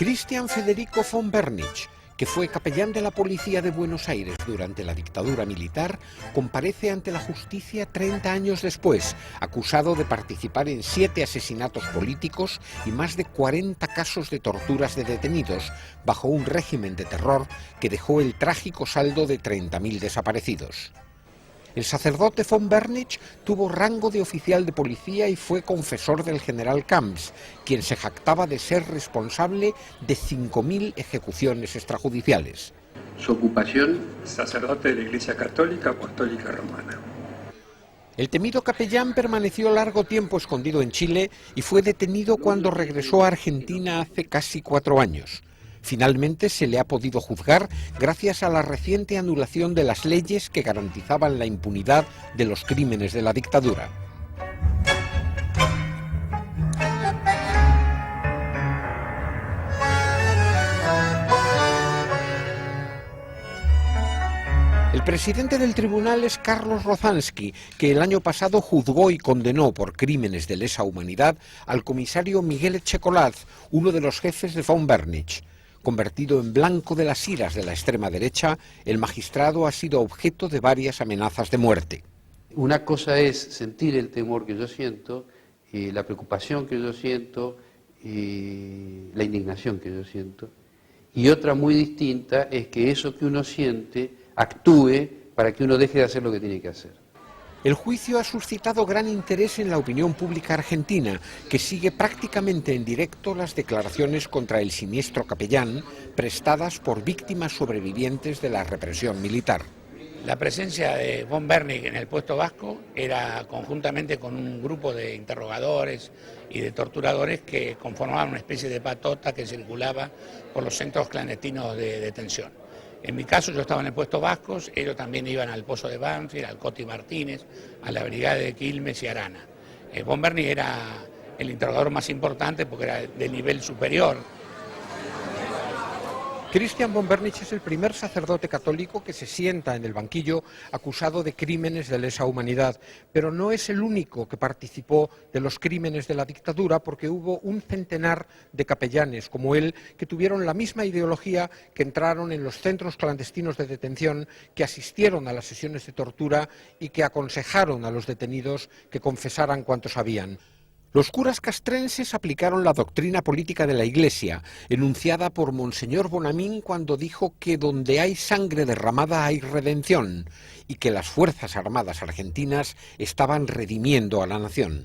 Christian Federico von Bernitsch, que fue capellán de la policía de Buenos Aires durante la dictadura militar, comparece ante la justicia 30 años después, acusado de participar en 7 asesinatos políticos y más de 40 casos de torturas de detenidos, bajo un régimen de terror que dejó el trágico saldo de 30.000 desaparecidos. El sacerdote von Bernitsch tuvo rango de oficial de policía y fue confesor del general Camps, quien se jactaba de ser responsable de 5.000 ejecuciones extrajudiciales. Su ocupación: sacerdote de la Iglesia Católica Apostólica Romana. El temido capellán permaneció largo tiempo escondido en Chile y fue detenido cuando regresó a Argentina hace casi 4 años. Finalmente se le ha podido juzgar gracias a la reciente anulación de las leyes que garantizaban la impunidad de los crímenes de la dictadura. El presidente del tribunal es Carlos Rozansky, que el año pasado juzgó y condenó por crímenes de lesa humanidad al comisario Miguel Echecolaz, uno de los jefes de von Bernitsch. Convertido en blanco de las iras de la extrema derecha, el magistrado ha sido objeto de varias amenazas de muerte. Una cosa es sentir el temor que yo siento, y la preocupación que yo siento, y la indignación que yo siento, y otra muy distinta es que eso que uno siente actúe para que uno deje de hacer lo que tiene que hacer. El juicio ha suscitado gran interés en la opinión pública argentina, que sigue prácticamente en directo las declaraciones contra el siniestro capellán prestadas por víctimas sobrevivientes de la represión militar. La presencia de von Bernitsch en el puesto vasco era conjuntamente con un grupo de interrogadores y de torturadores que conformaban una especie de patota que circulaba por los centros clandestinos de detención. En mi caso yo estaba en el puesto Vascos, ellos también iban al Pozo de Banfield, al Coti Martínez, a la Brigada de Quilmes y Arana. Von Bernitsch era el interrogador más importante porque era de nivel superior. Christian von Bernitsch es el primer sacerdote católico que se sienta en el banquillo acusado de crímenes de lesa humanidad, pero no es el único que participó de los crímenes de la dictadura, porque hubo un centenar de capellanes como él que tuvieron la misma ideología, que entraron en los centros clandestinos de detención, que asistieron a las sesiones de tortura y que aconsejaron a los detenidos que confesaran cuanto sabían. Los curas castrenses aplicaron la doctrina política de la Iglesia, enunciada por Monseñor Bonamín cuando dijo que donde hay sangre derramada hay redención, y que las Fuerzas Armadas argentinas estaban redimiendo a la nación.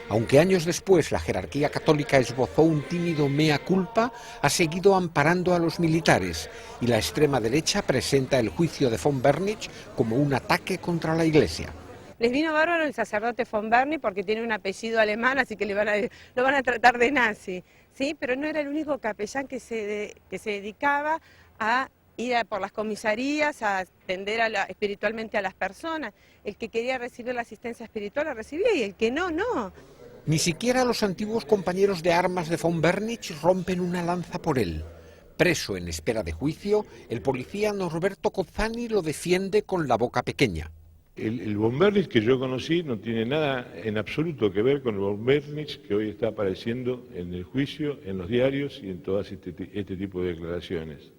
Aunque años después la jerarquía católica esbozó un tímido mea culpa, ha seguido amparando a los militares, y la extrema derecha presenta el juicio de von Bernitsch como un ataque contra la Iglesia. Les vino bárbaro el sacerdote von Bernitsch porque tiene un apellido alemán, así que lo van a tratar de nazi, ¿sí? Pero no era el único capellán que se dedicaba a ir por las comisarías, a atender espiritualmente a las personas. El que quería recibir la asistencia espiritual la recibía y el que no, no. Ni siquiera los antiguos compañeros de armas de von Bernitsch rompen una lanza por él. Preso en espera de juicio, el policía Norberto Cozzani lo defiende con la boca pequeña. El von Bernitsch que yo conocí no tiene nada en absoluto que ver con el von Bernitsch que hoy está apareciendo en el juicio, en los diarios y en todas este tipo de declaraciones.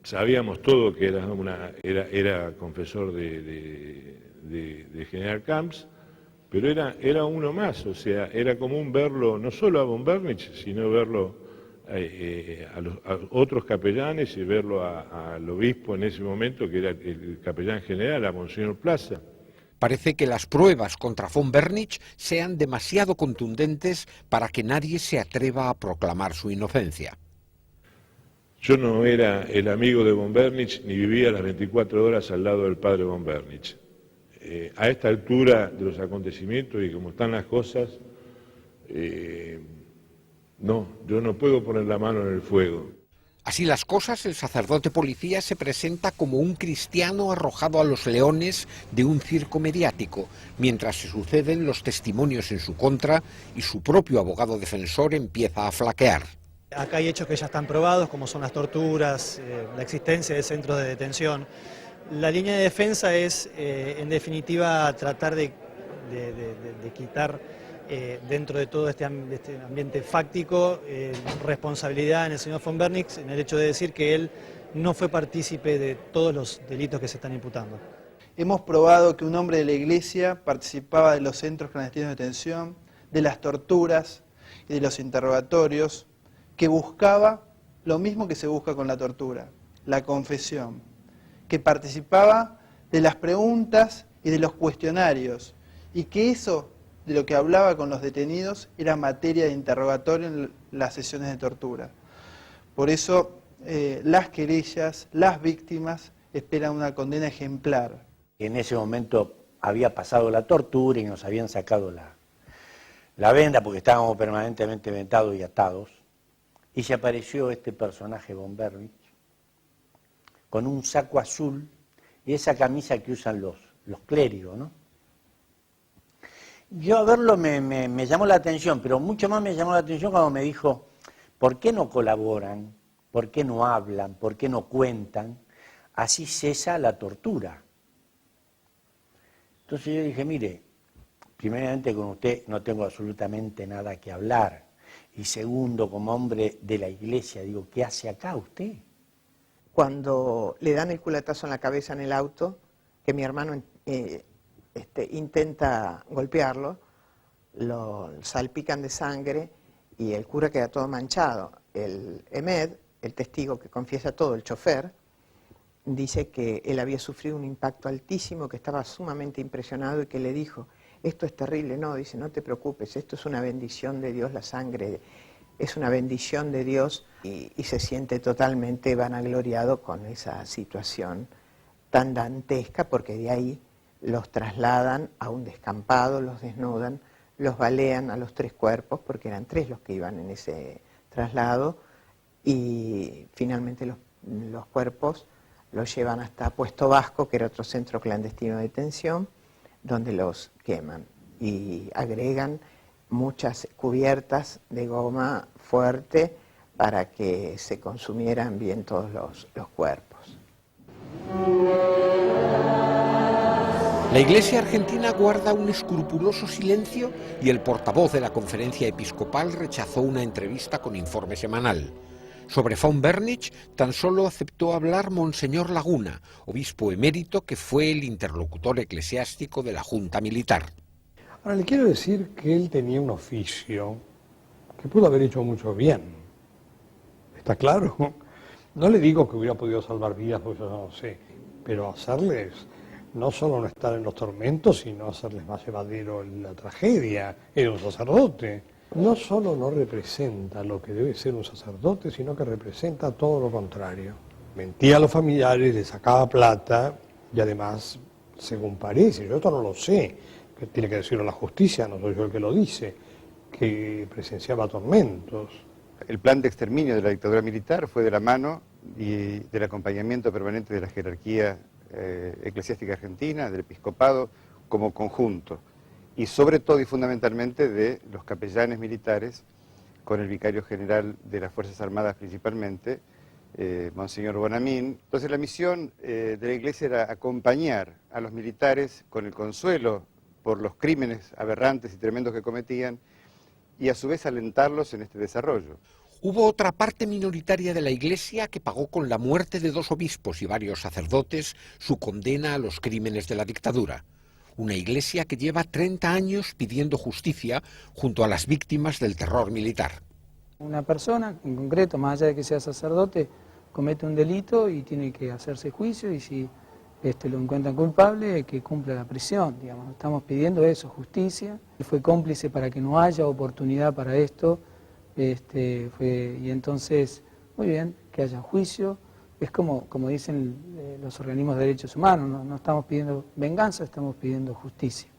Sabíamos todo que era confesor de general Camps, pero era uno más, o sea, era común verlo no solo a von Bernitsch, sino verlo a otros capellanes y verlo al obispo en ese momento, que era el capellán general, a Monseñor Plaza. Parece que las pruebas contra von Bernitsch sean demasiado contundentes para que nadie se atreva a proclamar su inocencia. Yo no era el amigo de von Bernitsch ni vivía las 24 horas al lado del padre von Bernitsch. A esta altura de los acontecimientos y como están las cosas, no, yo no puedo poner la mano en el fuego. Así las cosas, el sacerdote policía se presenta como un cristiano arrojado a los leones de un circo mediático, mientras se suceden los testimonios en su contra y su propio abogado defensor empieza a flaquear. Acá hay hechos que ya están probados, como son las torturas, la existencia de centros de detención. La línea de defensa es, en definitiva, tratar de quitar dentro de todo este ambiente fáctico, responsabilidad en el señor von Bernitz en el hecho de decir que él no fue partícipe de todos los delitos que se están imputando. Hemos probado que un hombre de la Iglesia participaba de los centros clandestinos de detención, de las torturas y de los interrogatorios, que buscaba lo mismo que se busca con la tortura, la confesión, que participaba de las preguntas y de los cuestionarios, y que eso de lo que hablaba con los detenidos era materia de interrogatorio en las sesiones de tortura. Por eso las querellas, las víctimas esperan una condena ejemplar. En ese momento había pasado la tortura y nos habían sacado la venda porque estábamos permanentemente ventados y atados, y se apareció este personaje von Bernitz con un saco azul y esa camisa que usan los clérigos, ¿no? Yo a verlo me llamó la atención, pero mucho más me llamó la atención cuando me dijo, ¿por qué no colaboran? ¿Por qué no hablan? ¿Por qué no cuentan? Así cesa la tortura. Entonces yo dije, mire, primeramente con usted no tengo absolutamente nada que hablar. Y segundo, como hombre de la Iglesia, digo, ¿qué hace acá usted? Cuando le dan el culatazo en la cabeza en el auto, que mi hermano intenta golpearlo, lo salpican de sangre y el cura queda todo manchado. El Emed, el testigo que confiesa todo, el chofer, dice que él había sufrido un impacto altísimo, que estaba sumamente impresionado y que le dijo, esto es terrible. No, dice, no te preocupes, esto es una bendición de Dios, la sangre es una bendición de Dios, y se siente totalmente vanagloriado con esa situación tan dantesca, porque de ahí los trasladan a un descampado, los desnudan, los balean a los 3 cuerpos, porque eran 3 los que iban en ese traslado, y finalmente los cuerpos los llevan hasta Puesto Vasco, que era otro centro clandestino de detención, donde los queman y agregan muchas cubiertas de goma fuerte para que se consumieran bien todos los cuerpos. La Iglesia argentina guarda un escrupuloso silencio y el portavoz de la Conferencia Episcopal rechazó una entrevista con Informe Semanal. Sobre von Bernitz tan solo aceptó hablar Monseñor Laguna, obispo emérito que fue el interlocutor eclesiástico de la Junta Militar. Ahora, le quiero decir que él tenía un oficio que pudo haber hecho mucho bien. ¿Está claro? No le digo que hubiera podido salvar vidas, porque yo no sé, pero hacerles no solo no estar en los tormentos, sino hacerles más llevadero la tragedia. Era un sacerdote. No solo no representa lo que debe ser un sacerdote, sino que representa todo lo contrario. Mentía a los familiares, les sacaba plata y además, según parece, yo esto no lo sé, que tiene que decirlo la justicia, no soy yo el que lo dice, que presenciaba tormentos. El plan de exterminio de la dictadura militar fue de la mano y del acompañamiento permanente de la jerarquía eclesiástica argentina, del episcopado, como conjunto, y sobre todo y fundamentalmente de los capellanes militares, con el vicario general de las Fuerzas Armadas principalmente, Monseñor Bonamín. Entonces la misión de la Iglesia era acompañar a los militares con el consuelo por los crímenes aberrantes y tremendos que cometían, y a su vez alentarlos en este desarrollo. Hubo otra parte minoritaria de la Iglesia que pagó con la muerte de 2 obispos y varios sacerdotes su condena a los crímenes de la dictadura. Una Iglesia que lleva 30 años pidiendo justicia junto a las víctimas del terror militar. Una persona, en concreto, más allá de que sea sacerdote, comete un delito y tiene que hacerse juicio, y si lo encuentran culpable, que cumpla la prisión, digamos. Estamos pidiendo eso, justicia. Fue cómplice para que no haya oportunidad para esto, y entonces, muy bien, que haya juicio. Es como dicen los organismos de derechos humanos, no estamos pidiendo venganza, estamos pidiendo justicia.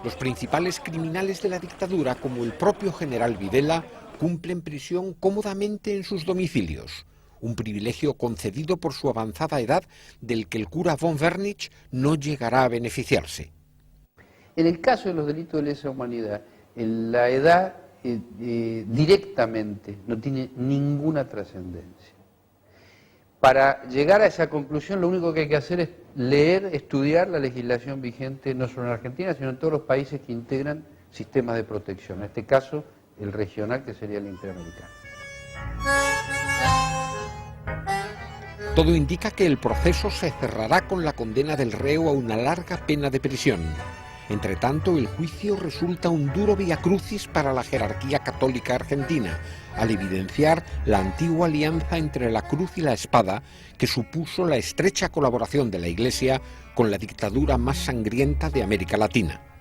Los principales criminales de la dictadura, como el propio general Videla, cumplen prisión cómodamente en sus domicilios. Un privilegio concedido por su avanzada edad, del que el cura von Bernitz no llegará a beneficiarse. En el caso de los delitos de lesa humanidad, la edad directamente no tiene ninguna trascendencia. Para llegar a esa conclusión, lo único que hay que hacer es leer, estudiar la legislación vigente no solo en Argentina, sino en todos los países que integran sistemas de protección, en este caso el regional, que sería el interamericano. Todo indica que el proceso se cerrará con la condena del reo a una larga pena de prisión. Entre tanto, el juicio resulta un duro viacrucis para la jerarquía católica argentina, al evidenciar la antigua alianza entre la cruz y la espada que supuso la estrecha colaboración de la Iglesia con la dictadura más sangrienta de América Latina.